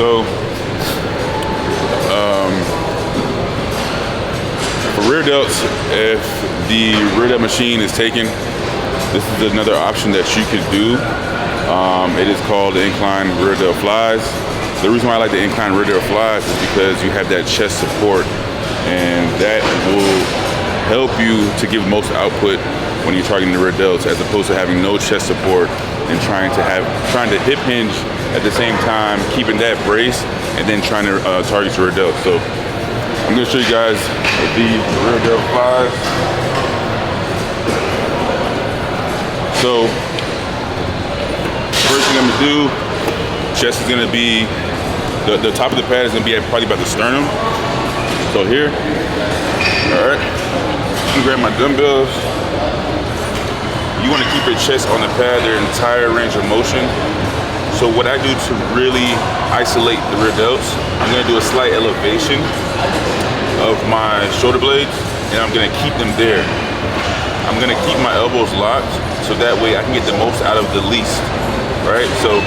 So, for rear delts, if the rear delt machine is taken, this is another option that you could do. It is called the incline rear delt flies. The reason why I like the incline rear delt flies is because you have that chest support, and that will help you to give most output when you're targeting the rear delts, as opposed to having no chest support and trying to hip hinge at the same time, keeping that brace, and then trying to target your rear delts. So I'm gonna show you guys the rear delt flies. So first thing I'm gonna do, chest is gonna be, the top of the pad is gonna be at probably about the sternum. So here, all right, I'm gonna grab my dumbbells. You wanna keep your chest on the pad their entire range of motion. So what I do to really isolate the rear delts, I'm gonna do a slight elevation of my shoulder blades, and I'm gonna keep them there. I'm gonna keep my elbows locked, so that way I can get the most out of the least, right? So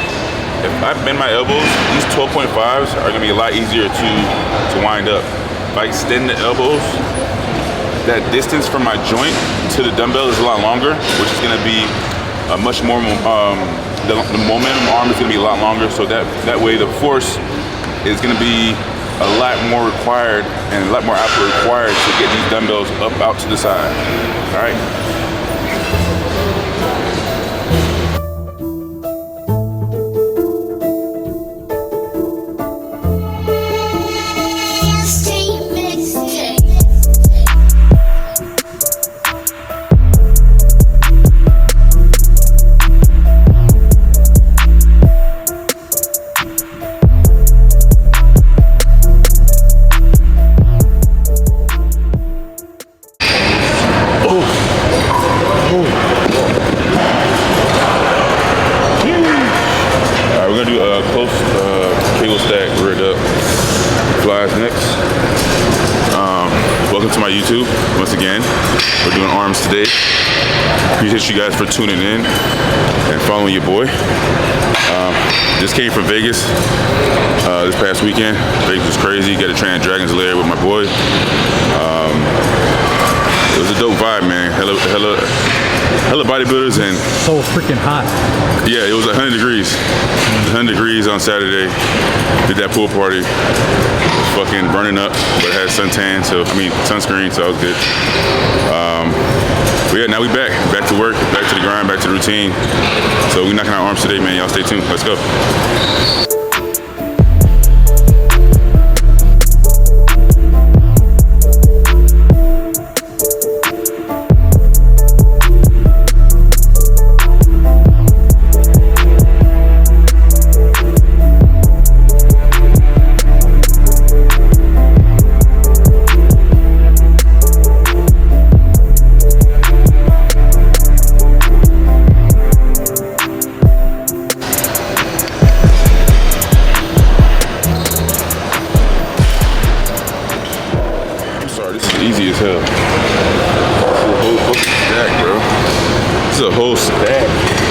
if I bend my elbows, these 12.5s are gonna be a lot easier to wind up. If I extend the elbows, that distance from my joint to the dumbbell is a lot longer, which is gonna be a much more, the momentum arm is gonna be a lot longer, so that way the force is gonna be a lot more required and a lot more output required to get these dumbbells up out to the side, all right? Welcome to my YouTube once again. We're doing arms today. Appreciate you guys for tuning in and following your boy. Just came from Vegas this past weekend. Vegas was crazy. Got to train at Dragon's Lair with my boy. It was a dope vibe, man. Hella bodybuilders and so freaking hot. Yeah, it was 100 degrees. 100 degrees on Saturday. Did that pool party. Fucking burning up, but it had sunscreen, so I was good. But yeah, now we back to work, back to the grind, back to the routine. So we knocking out arms today, man. Y'all stay tuned. Let's go. Easy as hell. This is a whole stack, bro.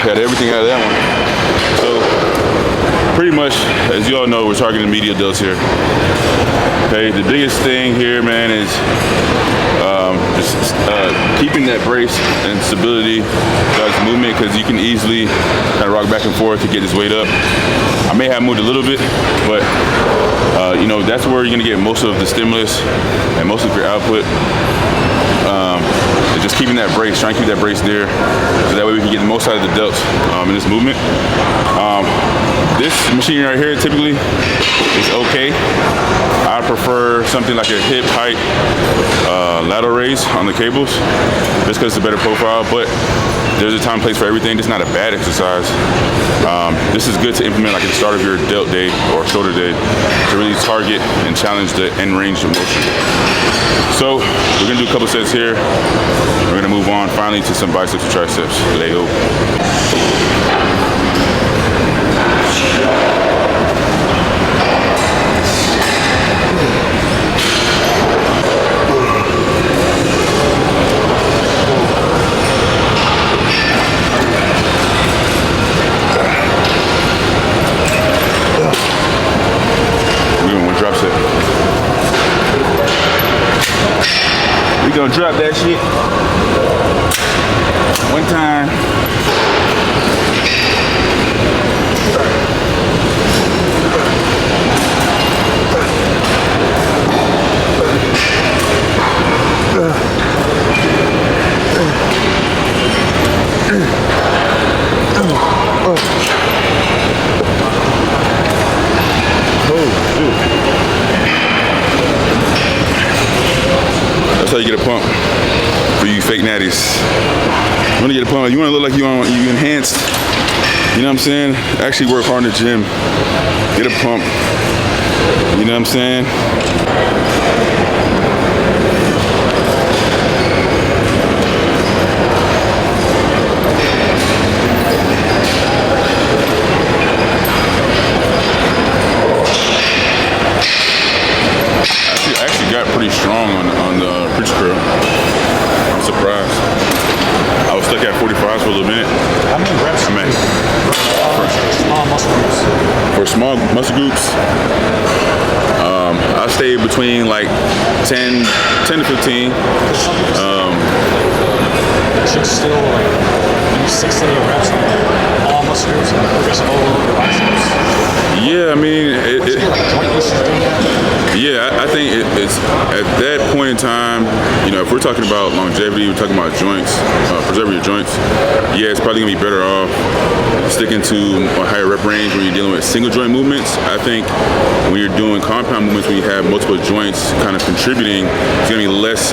Got everything out of that one. So pretty much, as you all know, we're targeting medial delts here. Okay, the biggest thing here, man, is just keeping that brace and stability throughout the movement, because you can easily kind of rock back and forth to get this weight up. I may have moved a little bit, but you know, that's where you're gonna get most of the stimulus and most of your output. Just keeping that brace, trying to keep that brace there, so that way we can get the most out of the delts in this movement. This machine right here typically is okay. I prefer something like a hip height lateral raise on the cables, just because it's a better profile, but there's a time and place for everything. This is not a bad exercise. This is good to implement like at the start of your delt day or shoulder day to really target and challenge the end range of motion. So we're gonna do a couple sets here. We're gonna move on finally to some biceps and triceps. Lego. Gonna drop that shit one time. That's how you get a pump for you fake natties. You want to get a pump, you want to look like you enhanced. You know what I'm saying? Actually work hard in the gym. Get a pump. You know what I'm saying? I actually got pretty strong on the preacher curl. I'm surprised. I was stuck at 45s for a little minute. How many reps? I'm at Small muscle groups. For small muscle groups, I stay between like 10 to 15. Should still like maybe 6 to 8 reps on all muscle groups and progress all over the biceps. Yeah, I mean, I think it's at that point in time, you know, if we're talking about longevity, we're talking about joints, preserving your joints, yeah, it's probably gonna be better off sticking to a higher rep range when you're dealing with single joint movements. I think when you're doing compound movements, when you have multiple joints kind of contributing, it's gonna be less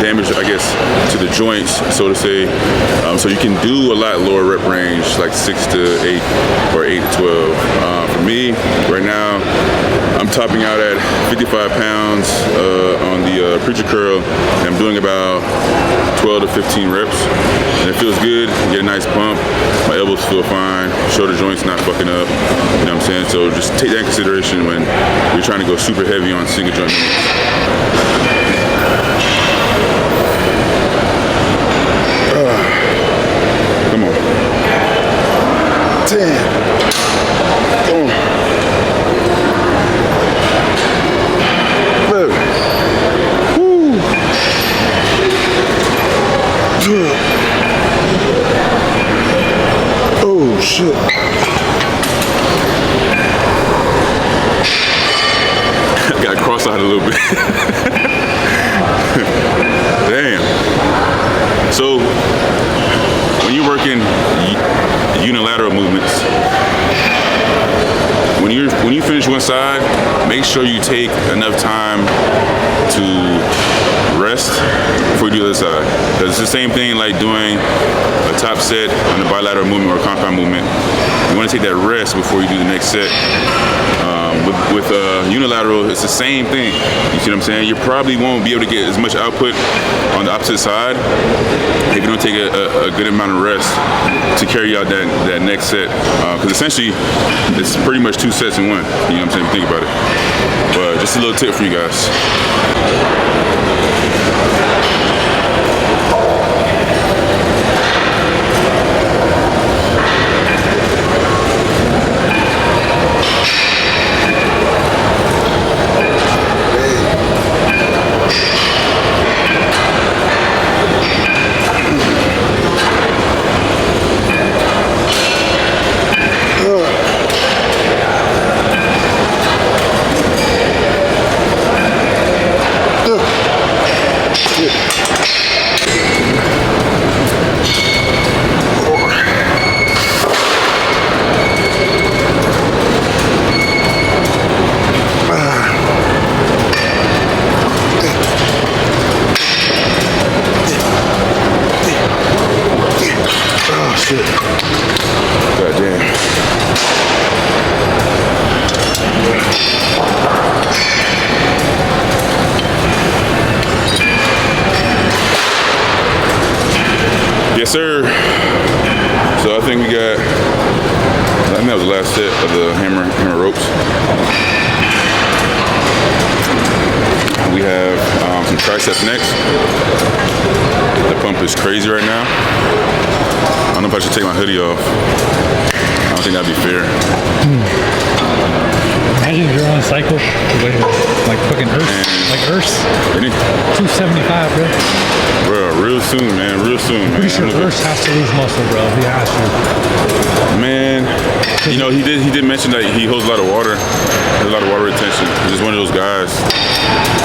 damage, I guess, to the joints, so to say. So you can do a lot lower rep range, like 6 to 8 or 8 to 12. For me, right now, I'm topping out at 55 pounds on the preacher curl, and I'm doing about 12 to 15 reps, and it feels good. Get a nice pump. My elbows feel fine. Shoulder joints not fucking up. You know what I'm saying? So just take that in consideration when you're trying to go super heavy on single joint movements. Come on. 10. Come on. 11. Woo. Oh shit. I got cross-eyed a little bit. Damn. So when you're working unilateral movements, when you finish one side, make sure you take enough time to rest before you do the other side. Because it's the same thing like doing a top set on a bilateral movement or a compound movement. You want to take that rest before you do the next set. With unilateral, it's the same thing. You see what I'm saying? You probably won't be able to get as much output on the opposite side if you don't take a good amount of rest to carry out that next set. Because essentially, it's pretty much 2 sets in one. You know what I'm saying? Think about it. But just a little tip for you guys. God damn. Yes, sir. So I think we got, I think that was the last set of the hammer ropes. We have some triceps next. The pump is crazy right now. I don't know if I should take my hoodie off. I don't think that'd be fair. Imagine if you're on a cycle, like fucking Earth. 275, bro. Bro, real soon, man. Real soon, man. Pretty sure Earth has to lose muscle, bro. He has to. Man, you know, he did mention that he holds a lot of water. Has a lot of water retention. He's just one of those guys.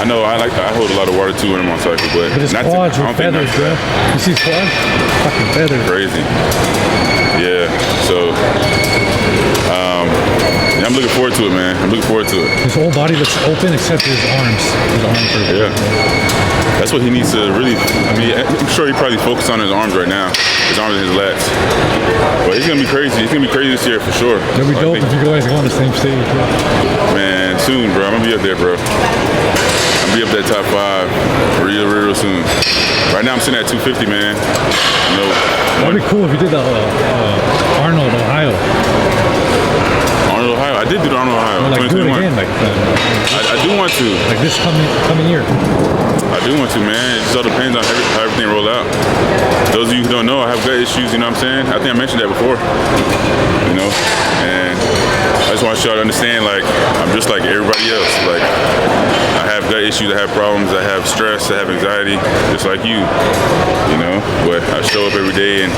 I know I hold a lot of water too when I'm on cycle, but his quads are feathers, bro. You see his quads? Fucking feathers. Crazy. Yeah. So, yeah, I'm looking forward to it, man. I'm looking forward to it. His whole body looks open except his arms. His arms are yeah. That's what he needs to really. I mean, I'm sure he probably focused on his arms right now, his arms and his lats. But he's gonna be crazy. He's gonna be crazy this year for sure. It'll be dope if you guys go on the same stage, bro. Man, soon, bro. I'm gonna be up there, bro. I'm gonna be up that top 5 real soon. Right now I'm sitting at 250, man. You know, that'd be cool if you did the Arnold, Ohio. Arnold, Ohio. I did do the Arnold, Ohio. Like 2021. do it again, like I do want to. Like this coming year. I do want to, man. It just all depends on how everything roll out. Those of you who don't know, I have gut issues. You know what I'm saying? I think I mentioned that before. You know, and I just want y'all to understand, like, I'm just like everybody else. Like, I have gut issues, I have problems, I have stress, I have anxiety, just like you. You know, but I show up every day, and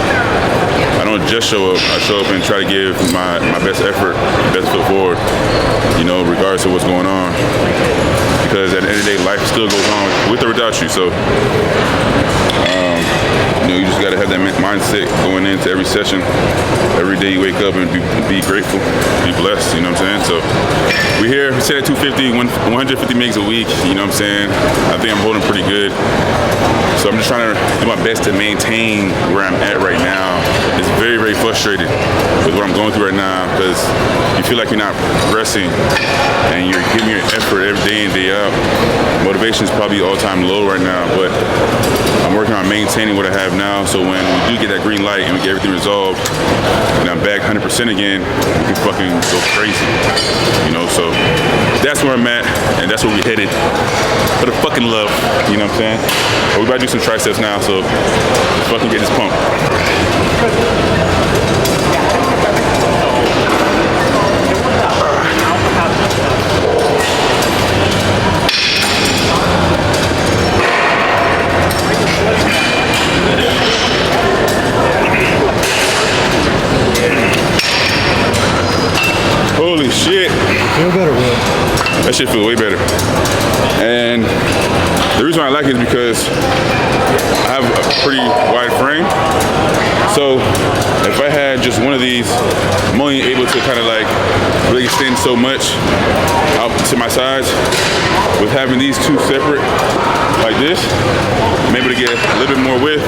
I don't just show up. I show up and try to give my best effort, best foot forward. You know, regardless of what's going on. Because at the end of the day, life still goes on with or without you. So, you know, you just gotta have that mindset going into every session. Every day you wake up and be grateful, be blessed. You know what I'm saying? So, we here. We set at 250, 150 megs a week. You know what I'm saying? I think I'm holding pretty good. So I'm just trying to do my best to maintain where I'm at right now. It's very frustrated with what I'm going through right now because you feel like you're not progressing and you're giving your effort every day in, day out. Motivation is probably all-time low right now, but I'm working on maintaining what I have now so when we do get that green light and we get everything resolved and I'm back 100% again, we can fucking go crazy. You know, so that's where I'm at and that's where we headed. For the fucking love, you know what I'm saying? But we about to do some triceps now, so let's fucking get this pump. Holy shit. Feel better, bro. That shit feel way better. And the reason why I like it is because I have a pretty wide frame. So if I had just one of these, I'm only able to kind of like really extend so much out to my sides. With having these two separate like this, I'm able to get a little bit more width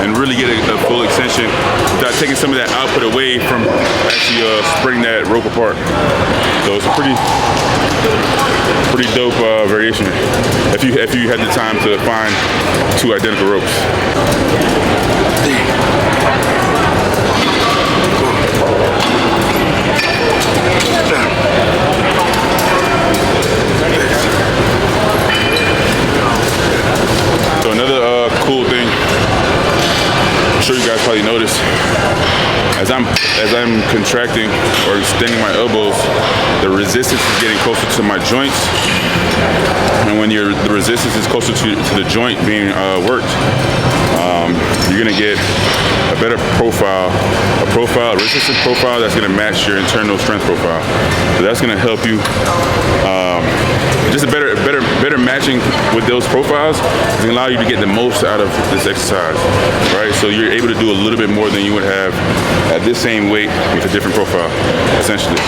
and really get a full extension without taking some of that output away from actually spreading that rope apart. So it's a pretty dope variation if you had the time to find two identical ropes. So another cool thing, I'm sure you guys probably noticed, as I'm contracting or extending my elbows, the resistance is getting closer to my joints. And when the resistance is closer to the joint being worked, you're gonna get a better profile, a resistance profile that's gonna match your internal strength profile. So that's gonna help you. Just a better matching with those profiles is gonna allow you to get the most out of this exercise, right? So you're able to do a little bit more than you would have at this same weight with a different profile, essentially.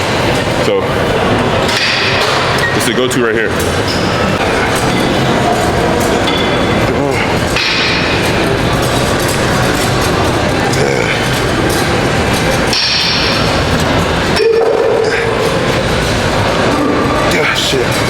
So this is the go-to right here. shit.